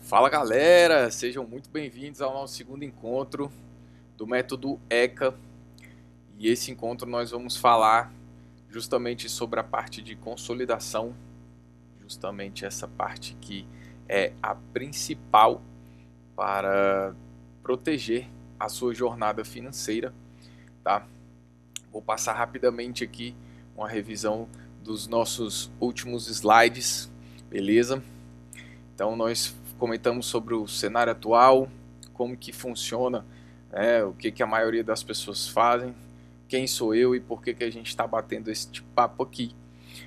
Fala galera, sejam muito bem-vindos ao nosso segundo encontro do método ECA. E esse encontro nós vamos falar justamente sobre a parte de consolidação, justamente essa parte que é a principal para proteger a sua jornada financeira, tá? Vou passar rapidamente aqui uma revisão dos nossos últimos slides, beleza? Então nós comentamos sobre o cenário atual, como que funciona, o que a maioria das pessoas fazem, quem sou eu e por que a gente está batendo esse papo aqui,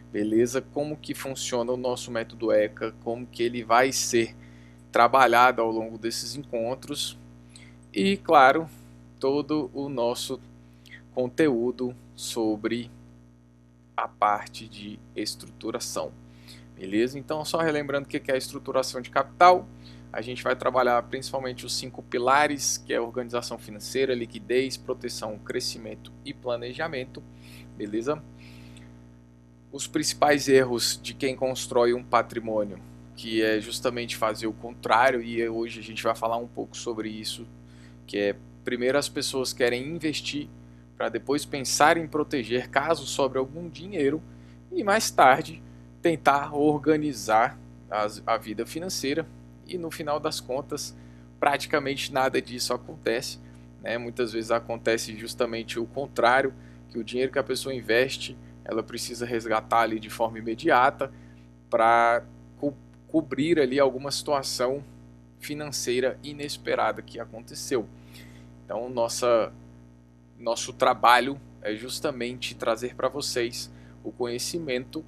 beleza? Como que funciona o nosso método ECA, como que ele vai ser trabalhado ao longo desses encontros e, claro, todo o nosso conteúdo sobre a parte de estruturação. Beleza? Então, só relembrando o que é a estruturação de capital, a gente vai trabalhar principalmente os 5 pilares, que é organização financeira, liquidez, proteção, crescimento e planejamento. Beleza? Os principais erros de quem constrói um patrimônio, que é justamente fazer o contrário, e hoje a gente vai falar um pouco sobre isso, que é, primeiro as pessoas querem investir para depois pensar em proteger caso sobre algum dinheiro, e mais tarde tentar organizar a vida financeira, e no final das contas praticamente nada disso acontece, né? Muitas vezes acontece justamente o contrário, que o dinheiro que a pessoa investe ela precisa resgatar ali de forma imediata para cobrir ali alguma situação financeira inesperada que aconteceu. Então nosso trabalho é justamente trazer para vocês o conhecimento,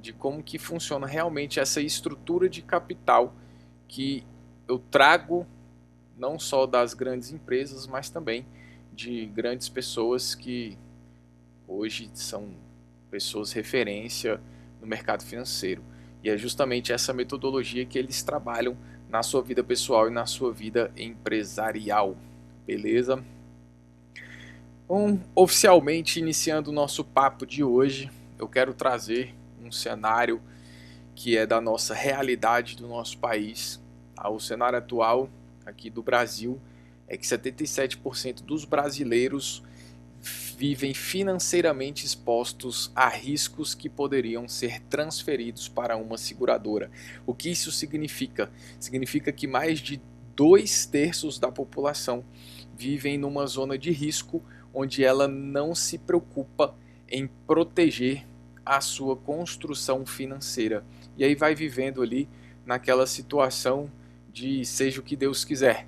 de como que funciona realmente essa estrutura de capital que eu trago não só das grandes empresas, mas também de grandes pessoas que hoje são pessoas referência no mercado financeiro. E é justamente essa metodologia que eles trabalham na sua vida pessoal e na sua vida empresarial. Beleza? Então, oficialmente iniciando o nosso papo de hoje, eu quero trazer um cenário que é da nossa realidade do nosso país. O cenário atual aqui do Brasil é que 77% dos brasileiros vivem financeiramente expostos a riscos que poderiam ser transferidos para uma seguradora. O que isso significa? Significa que mais de 2/3 da população vivem numa zona de risco onde ela não se preocupa em proteger a sua construção financeira. E aí vai vivendo ali naquela situação de seja o que Deus quiser.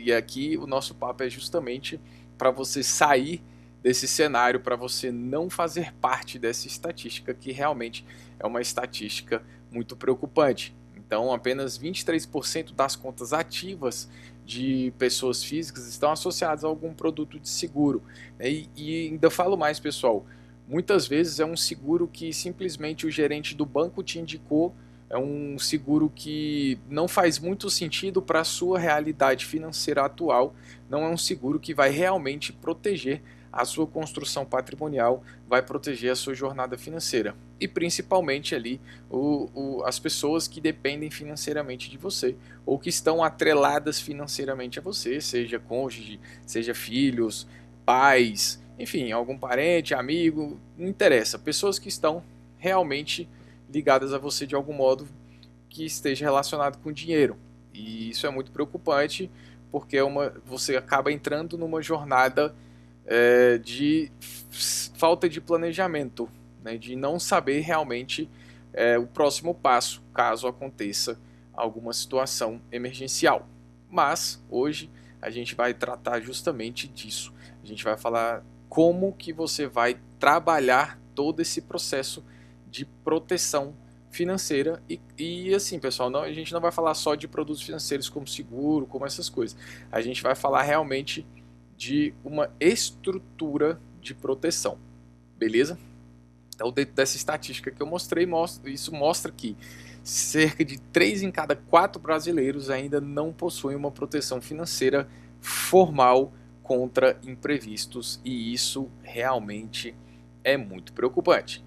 E aqui o nosso papo é justamente para você sair desse cenário, para você não fazer parte dessa estatística, que realmente é uma estatística muito preocupante. Então, apenas 23% das contas ativas de pessoas físicas estão associadas a algum produto de seguro. E ainda falo mais, pessoal, muitas vezes é um seguro que simplesmente o gerente do banco te indicou, é um seguro que não faz muito sentido para a sua realidade financeira atual, não é um seguro que vai realmente proteger a sua construção patrimonial, vai proteger a sua jornada financeira. E principalmente ali as pessoas que dependem financeiramente de você, ou que estão atreladas financeiramente a você, seja cônjuge, seja filhos, pais, enfim, algum parente, amigo, não interessa. Pessoas que estão realmente ligadas a você de algum modo que esteja relacionado com dinheiro. E isso é muito preocupante, porque você acaba entrando numa jornada de falta de planejamento, né, de não saber realmente o próximo passo, caso aconteça alguma situação emergencial. Mas hoje a gente vai tratar justamente disso. A gente vai falar como que você vai trabalhar todo esse processo de proteção financeira e assim, pessoal, não, a gente não vai falar só de produtos financeiros como seguro, como essas coisas. A gente vai falar realmente de uma estrutura de proteção, beleza? Então, dentro dessa estatística que eu mostrei, isso mostra que cerca de 3 em cada 4 brasileiros ainda não possuem uma proteção financeira formal contra imprevistos, e isso realmente é muito preocupante.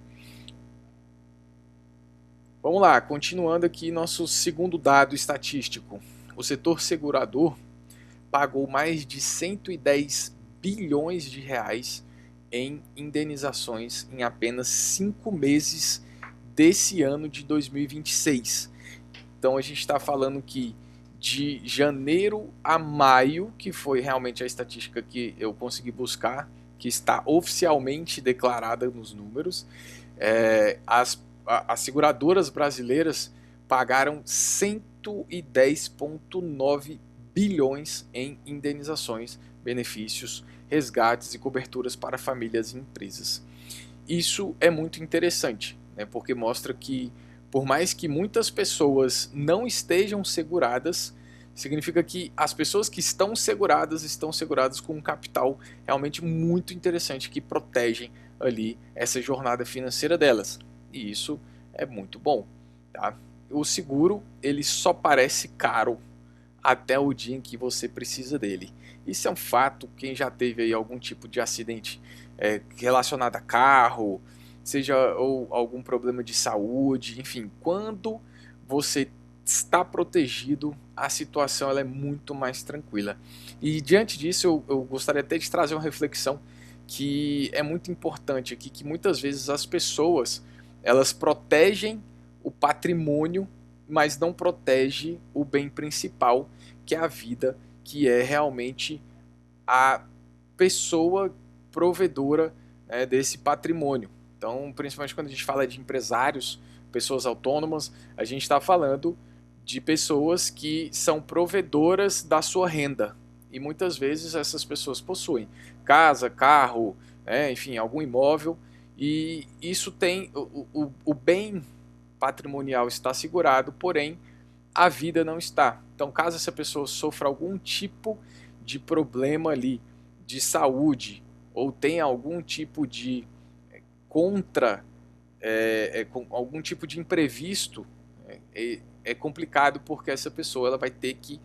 Vamos lá, continuando aqui nosso segundo dado estatístico. o setor segurador pagou mais de 110 bilhões de reais em indenizações em apenas 5 meses desse ano de 2026. Então a gente está falando que de janeiro a maio, que foi realmente a estatística que eu consegui buscar, que está oficialmente declarada nos números, as seguradoras brasileiras pagaram 110,9 bilhões em indenizações, benefícios, resgates e coberturas para famílias e empresas. Isso é muito interessante, né, porque mostra que, por mais que muitas pessoas não estejam seguradas, significa que as pessoas que estão seguradas com um capital realmente muito interessante que protegem ali essa jornada financeira delas. E isso é muito bom, tá? O seguro, ele só parece caro até o dia em que você precisa dele. Isso é um fato. Quem já teve aí algum tipo de acidente relacionado a carro, seja ou algum problema de saúde, enfim, quando você está protegido, a situação ela é muito mais tranquila. E diante disso, eu gostaria até de trazer uma reflexão que é muito importante aqui, que muitas vezes as pessoas elas protegem o patrimônio, mas não protege o bem principal, que é a vida, que é realmente a pessoa provedora, né, desse patrimônio. Então, principalmente quando a gente fala de empresários, pessoas autônomas, a gente está falando de pessoas que são provedoras da sua renda. E muitas vezes essas pessoas possuem casa, carro, enfim, algum imóvel, e isso tem o bem patrimonial está segurado, porém a vida não está. Então, caso essa pessoa sofra algum tipo de problema ali de saúde ou tenha algum tipo de com algum tipo de imprevisto, é complicado, porque essa pessoa ela vai ter que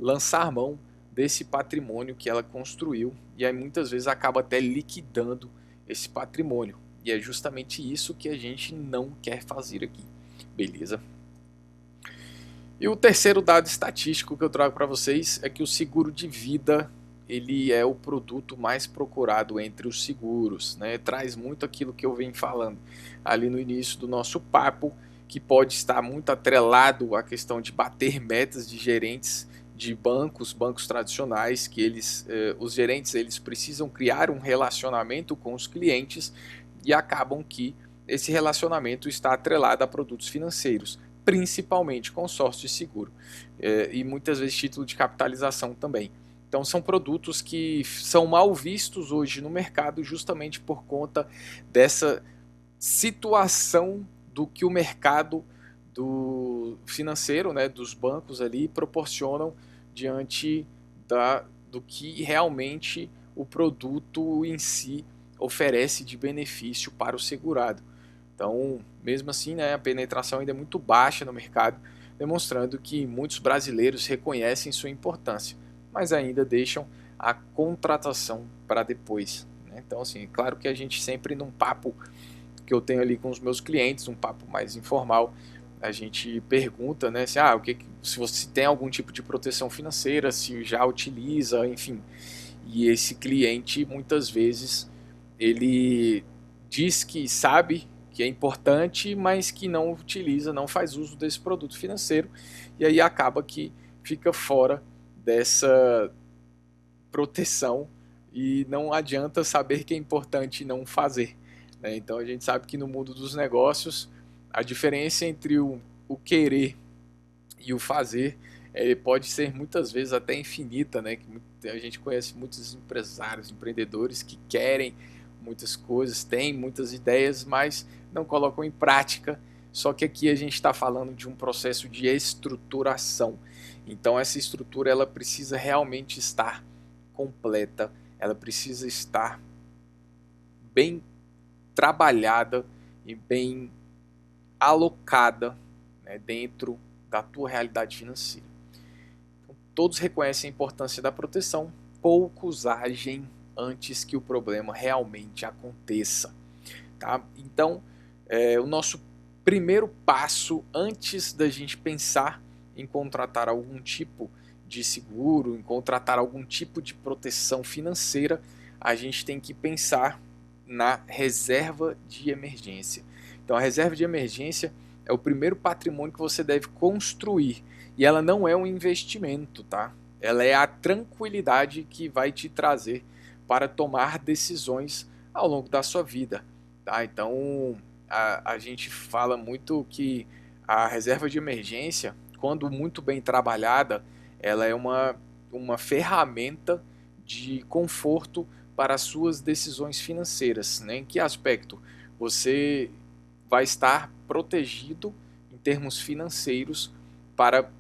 lançar mão desse patrimônio que ela construiu, e aí muitas vezes acaba até liquidando esse patrimônio. E é justamente isso que a gente não quer fazer aqui, beleza? E o terceiro dado estatístico que eu trago para vocês é que o seguro de vida ele é o produto mais procurado entre os seguros, né? Traz muito aquilo que eu venho falando ali no início do nosso papo, que pode estar muito atrelado à questão de bater metas de gerentes de bancos tradicionais, que os gerentes eles precisam criar um relacionamento com os clientes e acabam que esse relacionamento está atrelado a produtos financeiros, principalmente consórcio de seguro, e muitas vezes título de capitalização também. Então são produtos que são mal vistos hoje no mercado justamente por conta dessa situação do que o mercado do financeiro, né, dos bancos ali proporcionam diante do que realmente o produto em si oferece de benefício para o segurado. Então, mesmo assim, né, a penetração ainda é muito baixa no mercado, demonstrando que muitos brasileiros reconhecem sua importância, mas ainda deixam a contratação para depois, né? Então, assim, claro que a gente sempre, num papo que eu tenho ali com os meus clientes, um papo mais informal, a gente pergunta, né, se você tem algum tipo de proteção financeira, se já utiliza, enfim. E esse cliente, muitas vezes, ele diz que sabe que é importante, mas que não utiliza, não faz uso desse produto financeiro, e aí acaba que fica fora dessa proteção e não adianta saber que é importante e não fazer, né? Então a gente sabe que no mundo dos negócios a diferença entre o querer e o fazer pode ser muitas vezes até infinita, né? A gente conhece muitos empresários, empreendedores que querem muitas coisas, têm muitas ideias, mas não colocam em prática. Só que aqui a gente está falando de um processo de estruturação. Então essa estrutura ela precisa realmente estar completa, ela precisa estar bem trabalhada e bem alocada, né, dentro da tua realidade financeira. Então, todos reconhecem a importância da proteção, poucos agem antes que o problema realmente aconteça, tá? Então, o nosso primeiro passo antes da gente pensar em contratar algum tipo de seguro, em contratar algum tipo de proteção financeira, a gente tem que pensar na reserva de emergência. Então a reserva de emergência é o primeiro patrimônio que você deve construir, e ela não é um investimento, tá? Ela é a tranquilidade que vai te trazer para tomar decisões ao longo da sua vida, tá? Então a gente fala muito que a reserva de emergência, quando muito bem trabalhada, ela é uma ferramenta de conforto para as suas decisões financeiras, né? Em que aspecto? Você vai estar protegido em termos financeiros para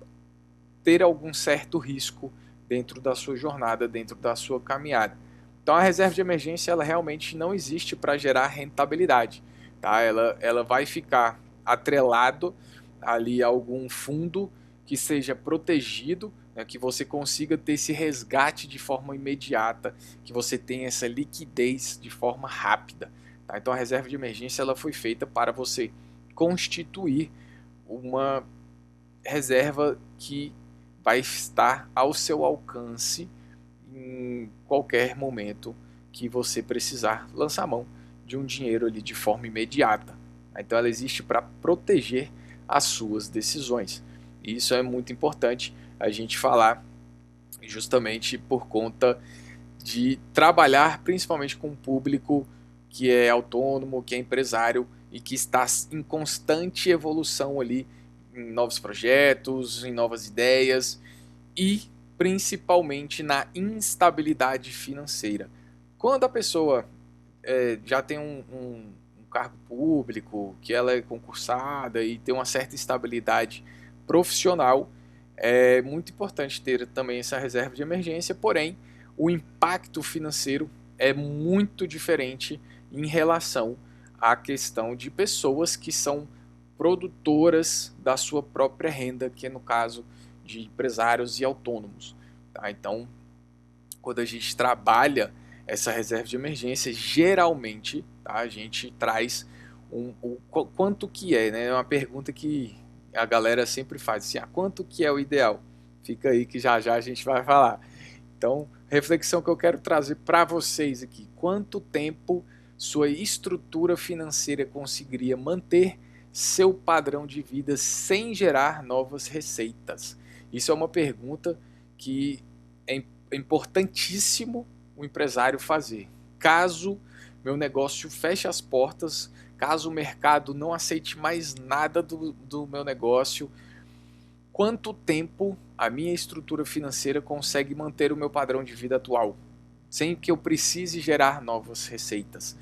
ter algum certo risco dentro da sua jornada, dentro da sua caminhada. Então a reserva de emergência ela realmente não existe para gerar rentabilidade, tá? Ela vai ficar atrelado ali a algum fundo que seja protegido, né, que você consiga ter esse resgate de forma imediata, que você tenha essa liquidez de forma rápida. Tá? Então a reserva de emergência ela foi feita para você constituir uma reserva que vai estar ao seu alcance em qualquer momento que você precisar lançar mão de um dinheiro ali de forma imediata. Então ela existe para proteger as suas decisões. E isso é muito importante a gente falar, justamente por conta de trabalhar principalmente com um público que é autônomo, que é empresário e que está em constante evolução ali em novos projetos, em novas ideias e principalmente na instabilidade financeira. Quando a pessoa já tem um cargo público, que ela é concursada e tem uma certa estabilidade profissional, é muito importante ter também essa reserva de emergência, porém o impacto financeiro é muito diferente em relação à questão de pessoas que são produtoras da sua própria renda, que é no caso de empresários e autônomos. Tá? Então, quando a gente trabalha essa reserva de emergência, geralmente tá, a gente traz quanto que é, né? É uma pergunta que a galera sempre faz, assim, quanto que é o ideal? Fica aí que já já a gente vai falar. Então, reflexão que eu quero trazer para vocês aqui, quanto tempo sua estrutura financeira conseguiria manter seu padrão de vida sem gerar novas receitas? Isso é uma pergunta que é importantíssimo o empresário fazer. Caso meu negócio feche as portas, caso o mercado não aceite mais nada do meu negócio, quanto tempo a minha estrutura financeira consegue manter o meu padrão de vida atual, sem que eu precise gerar novas receitas?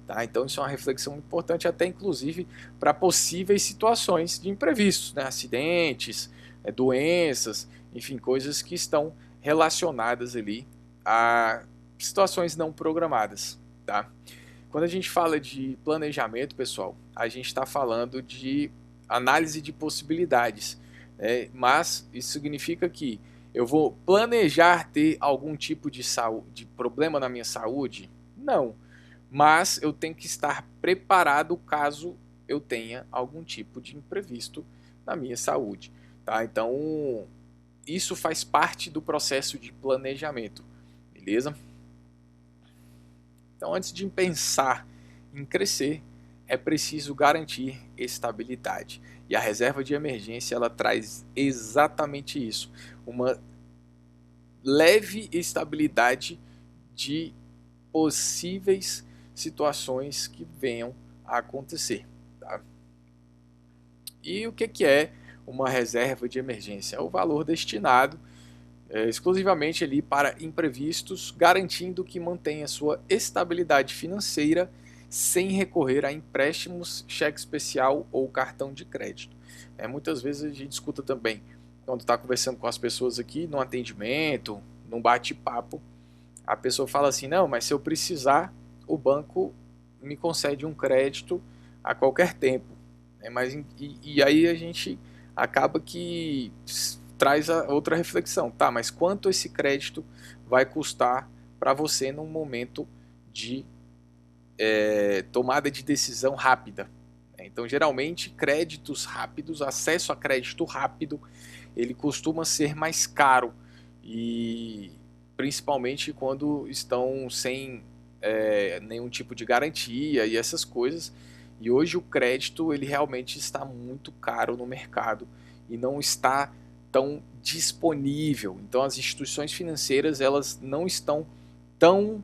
Tá? Então isso é uma reflexão importante, até inclusive para possíveis situações de imprevistos, né? Acidentes, doenças, enfim, coisas que estão relacionadas ali a situações não programadas. Tá? Quando a gente fala de planejamento, pessoal, a gente está falando de análise de possibilidades. Mas isso significa que eu vou planejar ter algum tipo de problema na minha saúde? Não, mas eu tenho que estar preparado caso eu tenha algum tipo de imprevisto na minha saúde. Tá? Então, isso faz parte do processo de planejamento, beleza? Então, antes de pensar em crescer, é preciso garantir estabilidade. E a reserva de emergência ela traz exatamente isso, uma leve estabilidade de possíveis situações que venham a acontecer. Tá? E o que é uma reserva de emergência? É o valor destinado exclusivamente ali para imprevistos, garantindo que mantenha sua estabilidade financeira sem recorrer a empréstimos, cheque especial ou cartão de crédito. Muitas vezes a gente escuta também, quando está conversando com as pessoas aqui, no atendimento, num bate-papo, a pessoa fala assim, não, mas se eu precisar, o banco me concede um crédito a qualquer tempo. E aí a gente acaba que traz a outra reflexão, tá, mas quanto esse crédito vai custar para você num momento de tomada de decisão rápida? Então, geralmente, créditos rápidos, acesso a crédito rápido, ele costuma ser mais caro, e principalmente quando estão sem nenhum tipo de garantia e essas coisas. E hoje o crédito ele realmente está muito caro no mercado e não está tão disponível. Então as instituições financeiras elas não estão tão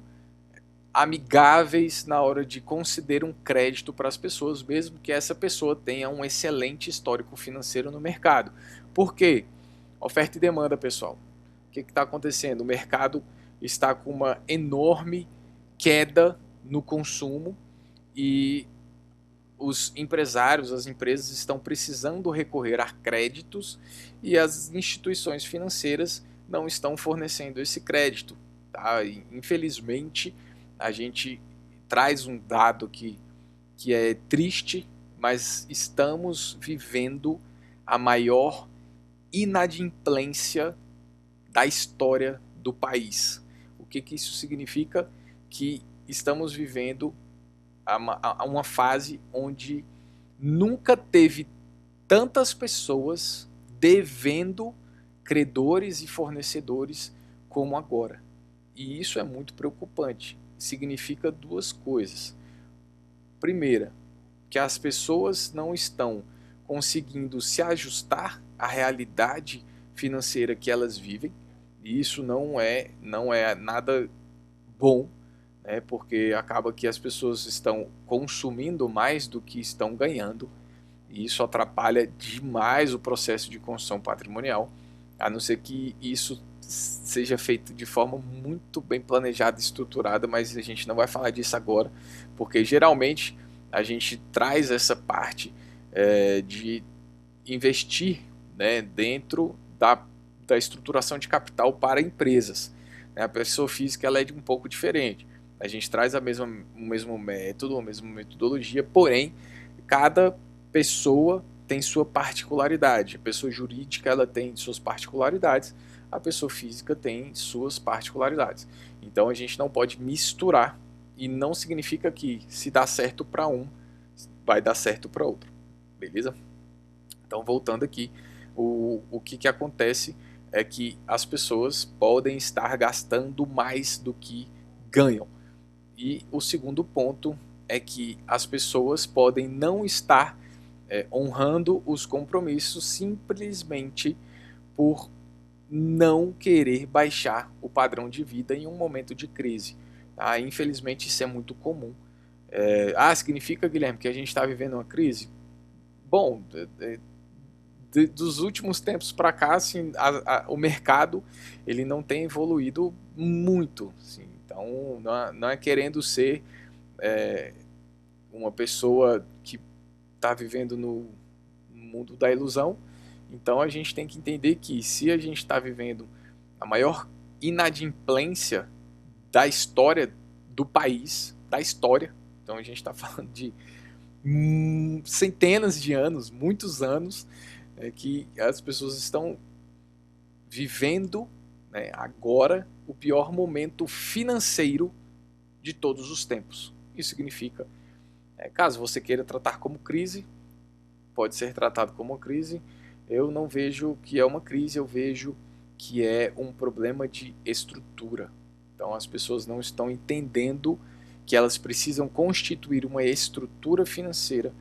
amigáveis na hora de conceder um crédito para as pessoas, mesmo que essa pessoa tenha um excelente histórico financeiro no mercado. Por quê? Oferta e demanda, pessoal. O que está acontecendo? O mercado está com uma enorme queda no consumo e os empresários, as empresas estão precisando recorrer a créditos e as instituições financeiras não estão fornecendo esse crédito. Tá? E, infelizmente, a gente traz um dado que é triste, mas estamos vivendo a maior inadimplência da história do país. O que isso significa? Que estamos vivendo uma fase onde nunca teve tantas pessoas devendo credores e fornecedores como agora. E isso é muito preocupante. Significa duas coisas. Primeira, que as pessoas não estão conseguindo se ajustar à realidade financeira que elas vivem, e isso não é nada bom, né, porque acaba que as pessoas estão consumindo mais do que estão ganhando, e isso atrapalha demais o processo de construção patrimonial, a não ser que isso seja feito de forma muito bem planejada e estruturada, mas a gente não vai falar disso agora, porque geralmente a gente traz essa parte de investir, né, dentro da estruturação de capital para empresas. A pessoa física ela é um pouco diferente. A gente traz o mesmo método, a mesma metodologia, porém, cada pessoa tem sua particularidade. A pessoa jurídica ela tem suas particularidades, a pessoa física tem suas particularidades. Então a gente não pode misturar, e não significa que se dá certo para um, vai dar certo para outro. Beleza? Então voltando aqui, o que acontece é que as pessoas podem estar gastando mais do que ganham. E o segundo ponto é que as pessoas podem não estar honrando os compromissos simplesmente por não querer baixar o padrão de vida em um momento de crise. Tá? Infelizmente isso é muito comum. Significa, Guilherme, que a gente está vivendo uma crise? Bom, dos últimos tempos para cá, assim, o mercado ele não tem evoluído muito. Assim, então, não é querendo ser uma pessoa que está vivendo no mundo da ilusão. Então, a gente tem que entender que se a gente está vivendo a maior inadimplência da história do país, da história, então a gente está falando de centenas de anos, muitos anos, que as pessoas estão vivendo, né, agora o pior momento financeiro de todos os tempos. Isso significa, caso você queira tratar como crise, pode ser tratado como uma crise. Eu não vejo que é uma crise, eu vejo que é um problema de estrutura. Então as pessoas não estão entendendo que elas precisam constituir uma estrutura financeira,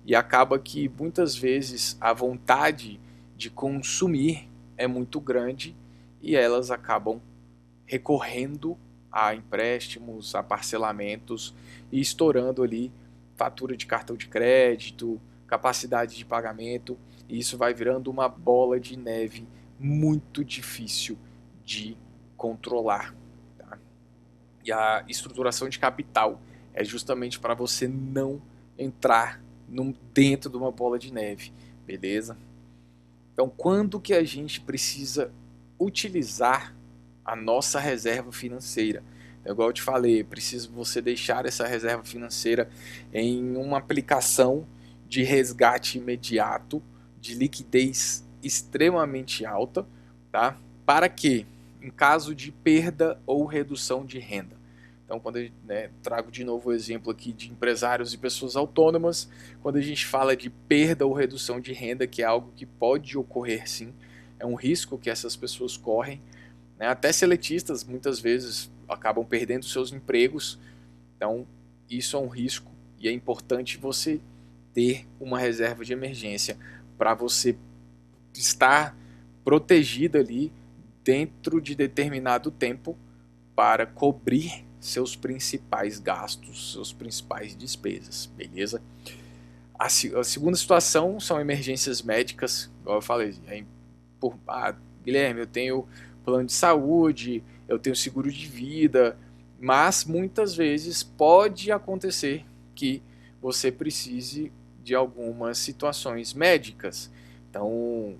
e acaba que muitas vezes a vontade de consumir é muito grande e elas acabam recorrendo a empréstimos, a parcelamentos e estourando ali fatura de cartão de crédito, capacidade de pagamento, e isso vai virando uma bola de neve muito difícil de controlar. Tá? E a estruturação de capital é justamente para você não entrar dentro de uma bola de neve, beleza? Então, quando que a gente precisa utilizar a nossa reserva financeira? Igual eu te falei, preciso você deixar essa reserva financeira em uma aplicação de resgate imediato, de liquidez extremamente alta, tá? Para que, em caso de perda ou redução de renda, Então, quando trago de novo o exemplo aqui de empresários e pessoas autônomas, quando a gente fala de perda ou redução de renda, que é algo que pode ocorrer sim, é um risco que essas pessoas correm, né? Até seletistas muitas vezes acabam perdendo seus empregos, então isso é um risco e é importante você ter uma reserva de emergência para você estar protegido ali dentro de determinado tempo para cobrir seus principais gastos, seus principais despesas, beleza? A segunda situação são emergências médicas, igual eu falei, Guilherme, eu tenho plano de saúde, eu tenho seguro de vida, mas muitas vezes pode acontecer que você precise de algumas situações médicas. Então,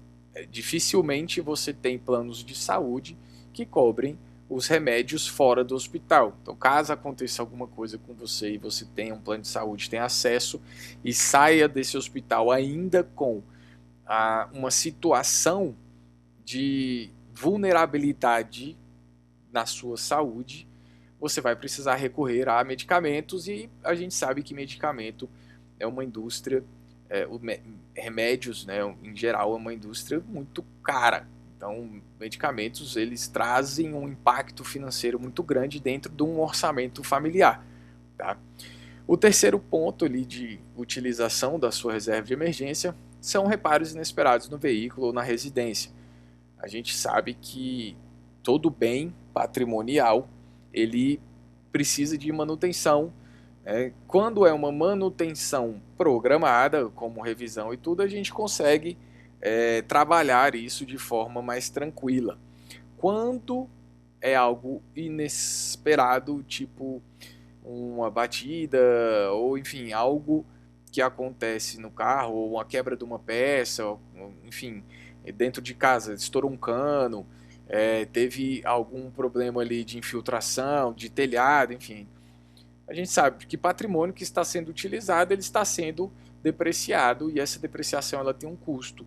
dificilmente você tem planos de saúde que cobrem os remédios fora do hospital. Então, caso aconteça alguma coisa com você e você tenha um plano de saúde, tenha acesso e saia desse hospital ainda com uma situação de vulnerabilidade na sua saúde, você vai precisar recorrer a medicamentos e a gente sabe que medicamento é uma indústria, remédios, né, em geral, é uma indústria muito cara. Então, medicamentos, eles trazem um impacto financeiro muito grande dentro de um orçamento familiar, tá? O terceiro ponto ali de utilização da sua reserva de emergência são reparos inesperados no veículo ou na residência. A gente sabe que todo bem patrimonial, ele precisa de manutenção. Quando é uma manutenção programada, como revisão e tudo, a gente consegue trabalhar isso de forma mais tranquila. Quando é algo inesperado, tipo uma batida, ou enfim, algo que acontece no carro, ou uma quebra de uma peça, ou, enfim, dentro de casa, estourou um cano, teve algum problema ali de infiltração, de telhado, enfim. A gente sabe que patrimônio que está sendo utilizado, ele está sendo depreciado e essa depreciação ela tem um custo.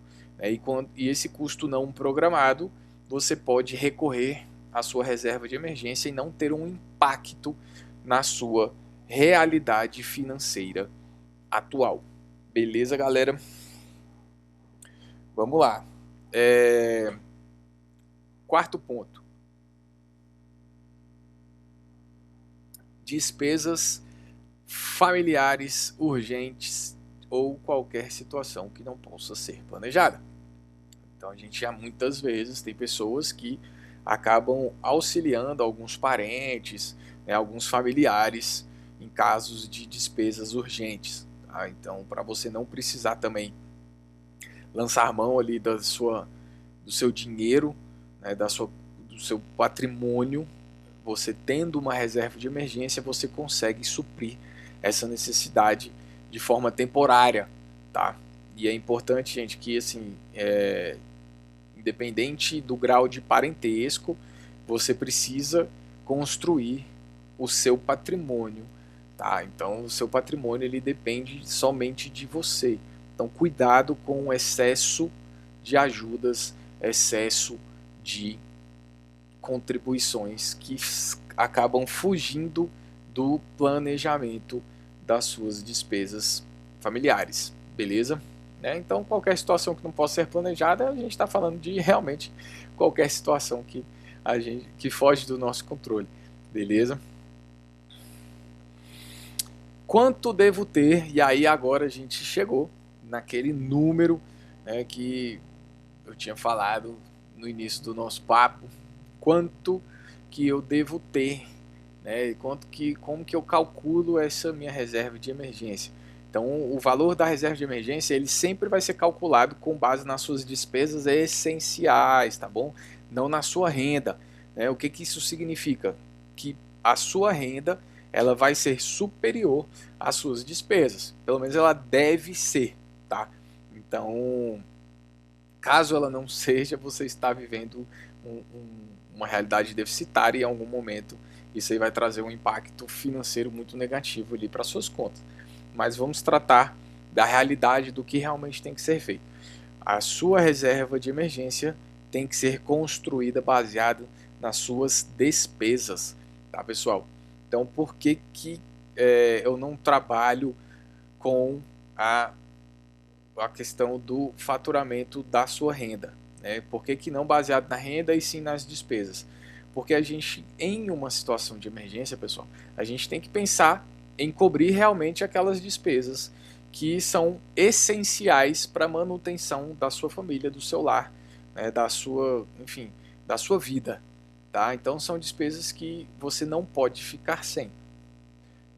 E esse custo não programado, você pode recorrer à sua reserva de emergência e não ter um impacto na sua realidade financeira atual. Beleza, galera? Vamos lá. Quarto ponto. Despesas familiares urgentes ou qualquer situação que não possa ser planejada. Então a gente já muitas vezes tem pessoas que acabam auxiliando alguns parentes, alguns familiares em casos de despesas urgentes. Tá? Então, para você não precisar também lançar mão ali do seu dinheiro, do seu patrimônio, você tendo uma reserva de emergência, você consegue suprir essa necessidade de forma temporária, tá? E é importante, gente, que assim, independente do grau de parentesco, você precisa construir o seu patrimônio, tá? Então, o seu patrimônio ele depende somente de você. Então, cuidado com o excesso de ajudas, excesso de contribuições que acabam fugindo do planejamento das suas despesas familiares, beleza? Então, qualquer situação que não possa ser planejada, a gente está falando de realmente qualquer situação que foge do nosso controle, beleza? Quanto devo ter? E aí agora a gente chegou naquele número, que eu tinha falado no início do nosso papo. Quanto que eu devo ter, como que eu calculo essa minha reserva de emergência. Então, o valor da reserva de emergência, ele sempre vai ser calculado com base nas suas despesas essenciais, tá bom? Não na sua renda. O que isso significa? Que a sua renda, ela vai ser superior às suas despesas. Pelo menos ela deve ser, tá? Então, caso ela não seja, você está vivendo uma realidade deficitária e em algum momento isso aí vai trazer um impacto financeiro muito negativo ali para suas contas. Mas vamos tratar da realidade do que realmente tem que ser feito. A sua reserva de emergência tem que ser construída baseada nas suas despesas, tá, pessoal? Então, por que eu não trabalho com a questão do faturamento da sua renda? Né? Por que não baseado na renda e sim nas despesas? Porque a gente, em uma situação de emergência, pessoal, a gente tem que pensar em cobrir realmente aquelas despesas que são essenciais para a manutenção da sua família, do seu lar, né, da sua, enfim, da sua vida, tá? Então são despesas que você não pode ficar sem.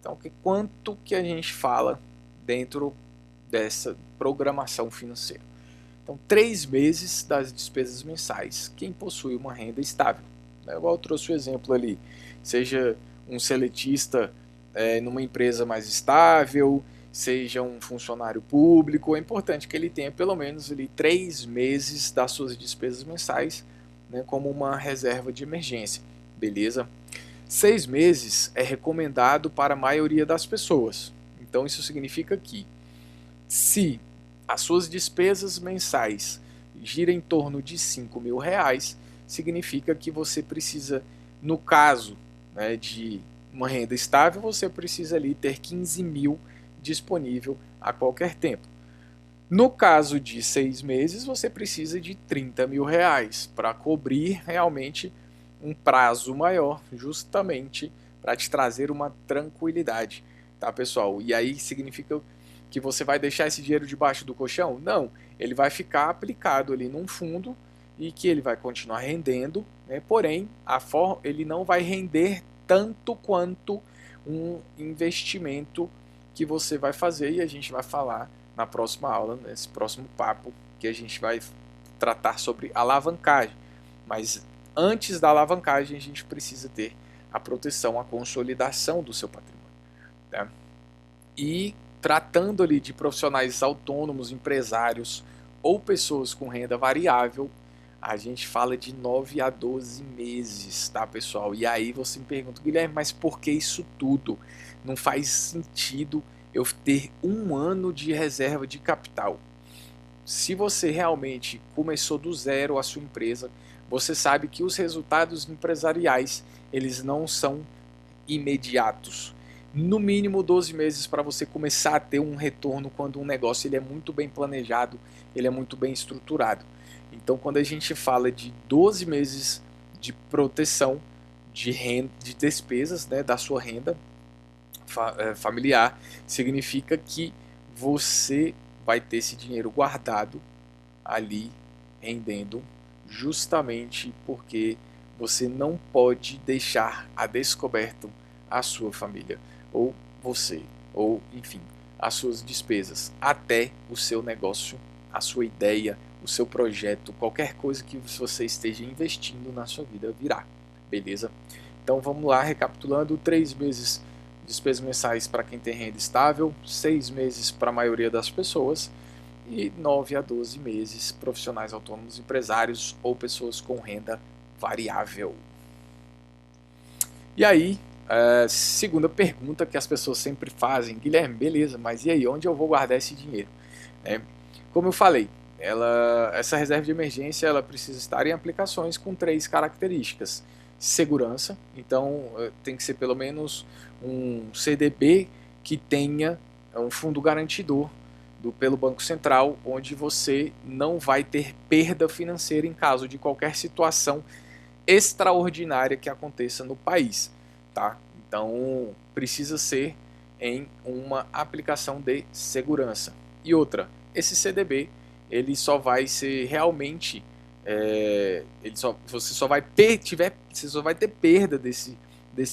Então, quanto que a gente fala dentro dessa programação financeira? Então, 3 meses das despesas mensais. Quem possui uma renda estável, né? Igual eu trouxe o exemplo ali, seja um seletista numa empresa mais estável, seja um funcionário público, é importante que ele tenha pelo menos ali 3 meses das suas despesas mensais, né, como uma reserva de emergência, beleza? 6 meses é recomendado para a maioria das pessoas. Então isso significa que se as suas despesas mensais giram em torno de R$ 5.000, significa que você precisa, no caso, né, de uma renda estável, você precisa ali ter 15 mil disponível a qualquer tempo. No caso de 6 meses, você precisa de R$ 30.000 para cobrir realmente um prazo maior, justamente para te trazer uma tranquilidade, tá, pessoal? E aí significa que você vai deixar esse dinheiro debaixo do colchão? Não, ele vai ficar aplicado ali num fundo e que ele vai continuar rendendo, né? Porém, ele não vai render tanto quanto um investimento que você vai fazer, e a gente vai falar na próxima aula, nesse próximo papo, que a gente vai tratar sobre alavancagem. Mas antes da alavancagem, a gente precisa ter a proteção, a consolidação do seu patrimônio, tá? E tratando ali de profissionais autônomos, empresários ou pessoas com renda variável, a gente fala de 9 a 12 meses, tá, pessoal? E aí você me pergunta, Guilherme, mas por que isso tudo? Não faz sentido eu ter 1 ano de reserva de capital. Se você realmente começou do zero a sua empresa, você sabe que os resultados empresariais, eles não são imediatos. No mínimo 12 meses para você começar a ter um retorno quando um negócio ele é muito bem planejado, ele é muito bem estruturado. Então, quando a gente fala de 12 meses de proteção de renda, de despesas, né, da sua renda familiar, significa que você vai ter esse dinheiro guardado ali, rendendo, justamente porque você não pode deixar a descoberto a sua família, ou você, ou enfim, as suas despesas, até o seu negócio, a sua ideia, o seu projeto, qualquer coisa que você esteja investindo na sua vida virar, beleza? Então vamos lá, recapitulando: 3 meses de despesas mensais para quem tem renda estável, 6 meses para a maioria das pessoas e 9 a 12 meses profissionais autônomos, empresários ou pessoas com renda variável. E aí, segunda pergunta que as pessoas sempre fazem: Guilherme, beleza, mas e aí, onde eu vou guardar esse dinheiro? Como eu falei, essa reserva de emergência ela precisa estar em aplicações com 3 características. Segurança, então tem que ser pelo menos um CDB que tenha um fundo garantidor pelo Banco Central, onde você não vai ter perda financeira em caso de qualquer situação extraordinária que aconteça no país, tá? Então precisa ser em uma aplicação de segurança. E outra, esse CDB ele só vai ser realmente você só vai ter perda desse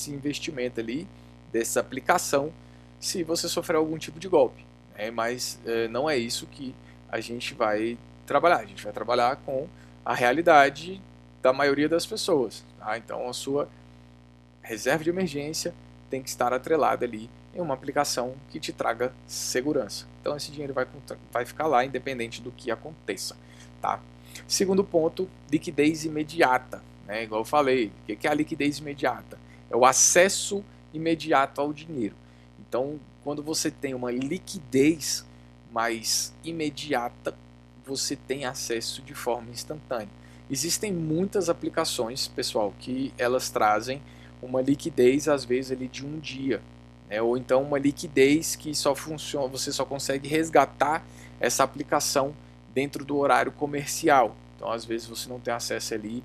investimento ali, dessa aplicação, se você sofrer algum tipo de golpe, né? Mas não é isso que a gente vai trabalhar. A gente vai trabalhar com a realidade da maioria das pessoas, tá? Então a sua reserva de emergência tem que estar atrelada ali em uma aplicação que te traga segurança. Então esse dinheiro vai ficar lá independente do que aconteça, tá? Segundo ponto, liquidez imediata, né? Igual eu falei, o que é a liquidez imediata? É o acesso imediato ao dinheiro. Então, quando você tem uma liquidez mais imediata, você tem acesso de forma instantânea. Existem muitas aplicações, pessoal, que elas trazem uma liquidez às vezes ali de um dia, né? Ou então uma liquidez que só funciona, você só consegue resgatar essa aplicação dentro do horário comercial. Então às vezes você não tem acesso ali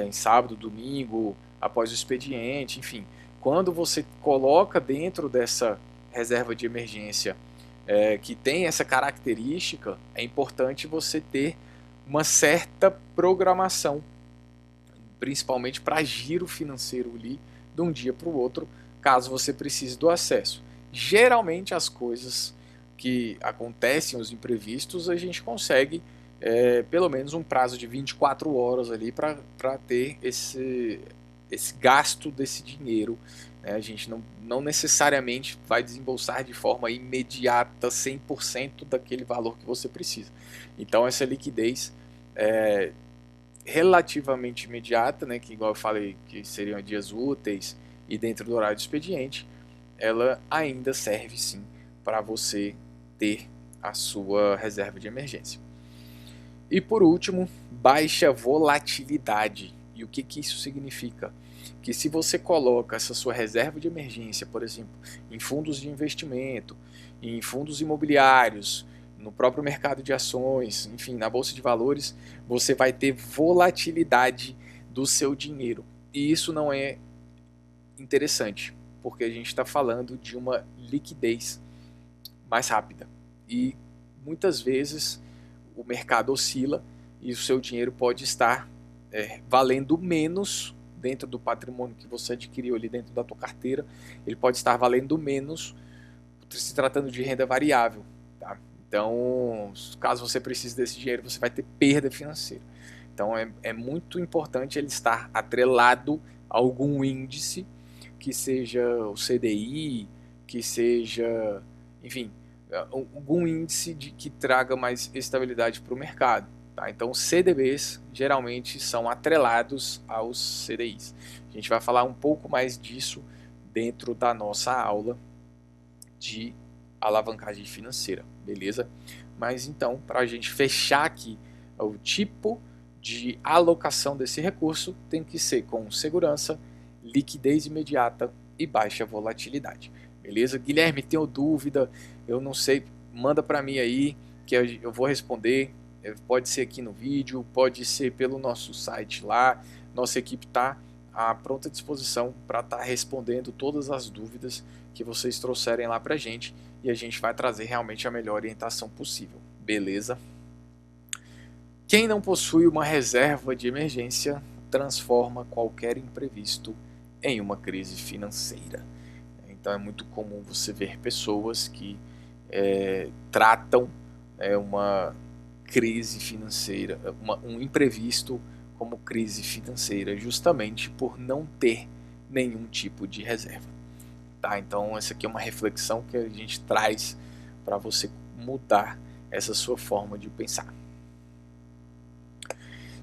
em sábado, domingo, após o expediente, enfim. Quando você coloca dentro dessa reserva de emergência que tem essa característica, é importante você ter uma certa programação, principalmente para giro financeiro ali de um dia para o outro, caso você precise do acesso. Geralmente as coisas que acontecem, os imprevistos, a gente consegue pelo menos um prazo de 24 horas ali para ter esse gasto desse dinheiro. A gente não necessariamente vai desembolsar de forma imediata 100% daquele valor que você precisa. Então essa liquidez relativamente imediata, né, que igual eu falei que seriam dias úteis e dentro do horário de expediente, ela ainda serve sim para você ter a sua reserva de emergência. E por último, baixa volatilidade. E o que isso significa? Que se você coloca essa sua reserva de emergência, por exemplo, em fundos de investimento, em fundos imobiliários, no próprio mercado de ações, enfim, na bolsa de valores, você vai ter volatilidade do seu dinheiro. E isso não é interessante, porque a gente está falando de uma liquidez mais rápida. E muitas vezes o mercado oscila e o seu dinheiro pode estar valendo menos dentro do patrimônio que você adquiriu ali dentro da tua carteira. Ele pode estar valendo menos se tratando de renda variável, tá? Então, caso você precise desse dinheiro, você vai ter perda financeira. Então, é muito importante ele estar atrelado a algum índice, que seja o CDI, que seja, enfim, algum índice que traga mais estabilidade para o mercado. Tá? Então, CDBs geralmente são atrelados aos CDIs. A gente vai falar um pouco mais disso dentro da nossa aula de alavancagem financeira, beleza? Mas então, para a gente fechar aqui, o tipo de alocação desse recurso tem que ser com segurança, liquidez imediata e baixa volatilidade, beleza? Guilherme, tenho dúvida, eu não sei, manda para mim aí que eu vou responder. Pode ser aqui no vídeo, pode ser pelo nosso site lá. Nossa equipe está à pronta disposição para estar respondendo todas as dúvidas que vocês trouxerem lá para a gente, e a gente vai trazer realmente a melhor orientação possível, beleza? Quem não possui uma reserva de emergência transforma qualquer imprevisto em uma crise financeira. Então é muito comum você ver pessoas que tratam uma crise financeira, um imprevisto como crise financeira, justamente por não ter nenhum tipo de reserva. Tá? Então essa aqui é uma reflexão que a gente traz para você mudar essa sua forma de pensar.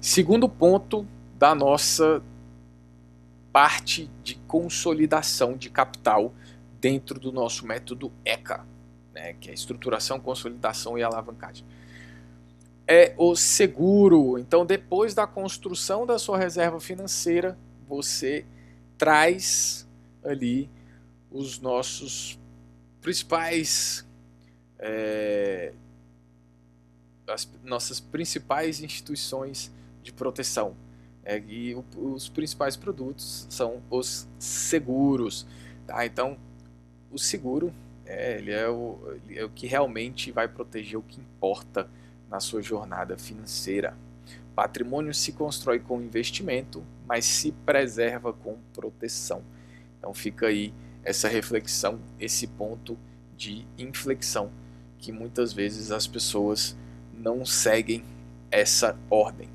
Segundo ponto da nossa parte de consolidação de capital dentro do nosso método ECA, né, que é estruturação, consolidação e alavancagem. É o seguro. Então, depois da construção da sua reserva financeira, você traz ali os nossos principais, as nossas principais instituições de proteção. E os principais produtos são os seguros. Tá? Então, o seguro ele é o que realmente vai proteger o que importa na sua jornada financeira. Patrimônio se constrói com investimento, mas se preserva com proteção. Então fica aí essa reflexão, esse ponto de inflexão, que muitas vezes as pessoas não seguem essa ordem.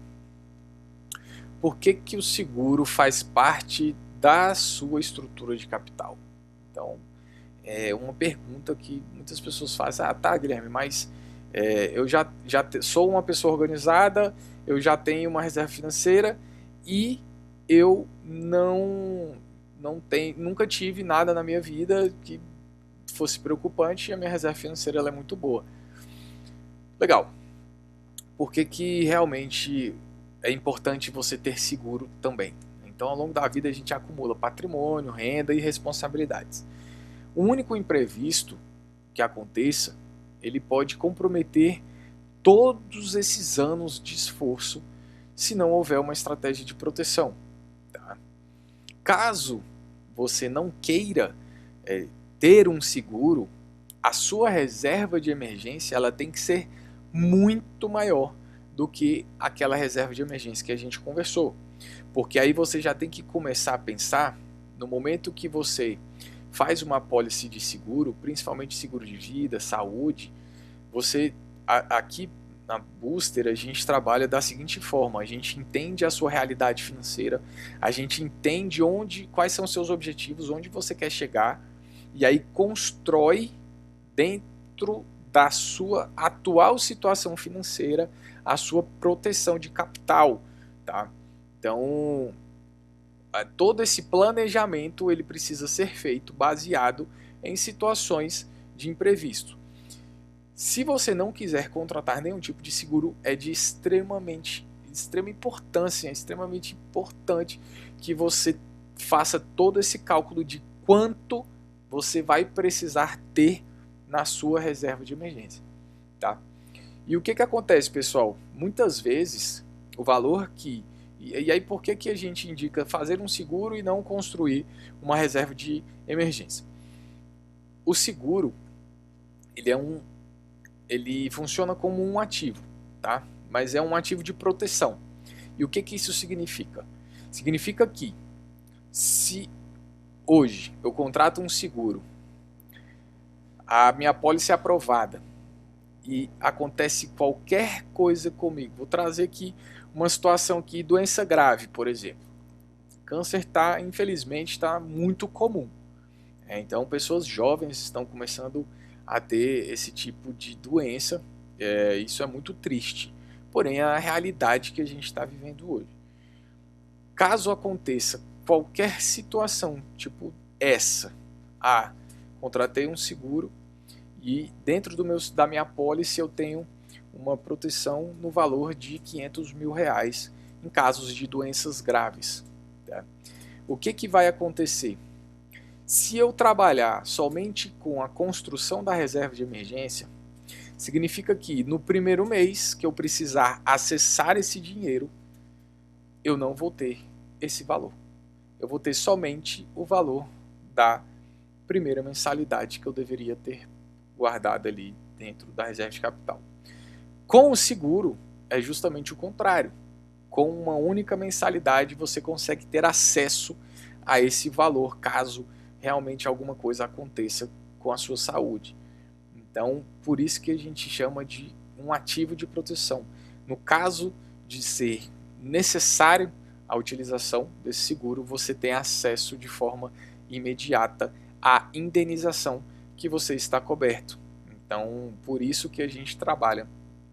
Por que que o seguro faz parte da sua estrutura de capital? Então, é uma pergunta que muitas pessoas fazem. Tá, Guilherme, mas eu já sou uma pessoa organizada, eu já tenho uma reserva financeira e eu nunca tive nada na minha vida que fosse preocupante e a minha reserva financeira ela é muito boa. Legal. Por que que realmente é importante você ter seguro também? Então, ao longo da vida, a gente acumula patrimônio, renda e responsabilidades. O único imprevisto que aconteça, ele pode comprometer todos esses anos de esforço se não houver uma estratégia de proteção. Tá? Caso você não queira ter um seguro, a sua reserva de emergência ela tem que ser muito maior do que aquela reserva de emergência que a gente conversou. Porque aí você já tem que começar a pensar, no momento que você faz uma apólice de seguro, principalmente seguro de vida, saúde, você aqui na Booster a gente trabalha da seguinte forma: a gente entende a sua realidade financeira, a gente entende quais são os seus objetivos, onde você quer chegar, e aí constrói dentro da sua atual situação financeira a sua proteção de capital, tá? Então, todo esse planejamento ele precisa ser feito baseado em situações de imprevisto. Se você não quiser contratar nenhum tipo de seguro, é de extrema importância, é extremamente importante que você faça todo esse cálculo de quanto você vai precisar ter na sua reserva de emergência, tá? E o que acontece, pessoal? Muitas vezes o valor que... E aí por que a gente indica fazer um seguro e não construir uma reserva de emergência? O seguro, ele funciona como um ativo, tá? Mas é um ativo de proteção. E o que isso significa? Significa que se hoje eu contrato um seguro, a minha apólice é aprovada e acontece qualquer coisa comigo, vou trazer aqui uma situação aqui, doença grave, por exemplo. Câncer infelizmente está muito comum. Então pessoas jovens estão começando a ter esse tipo de doença. Isso é muito triste, porém é a realidade que a gente está vivendo hoje. Caso aconteça qualquer situação tipo essa, contratei um seguro e dentro da minha apólice eu tenho uma proteção no valor de R$500 mil em casos de doenças graves. Tá? O que vai acontecer? Se eu trabalhar somente com a construção da reserva de emergência, significa que no primeiro mês que eu precisar acessar esse dinheiro, eu não vou ter esse valor. Eu vou ter somente o valor da primeira mensalidade que eu deveria ter guardado ali dentro da reserva de capital. Com o seguro é justamente o contrário. Com uma única mensalidade você consegue ter acesso a esse valor caso realmente alguma coisa aconteça com a sua saúde. Então, por isso que a gente chama de um ativo de proteção. No caso de ser necessário a utilização desse seguro, você tem acesso de forma imediata à indenização que você está coberto. Então, por isso que a gente trabalha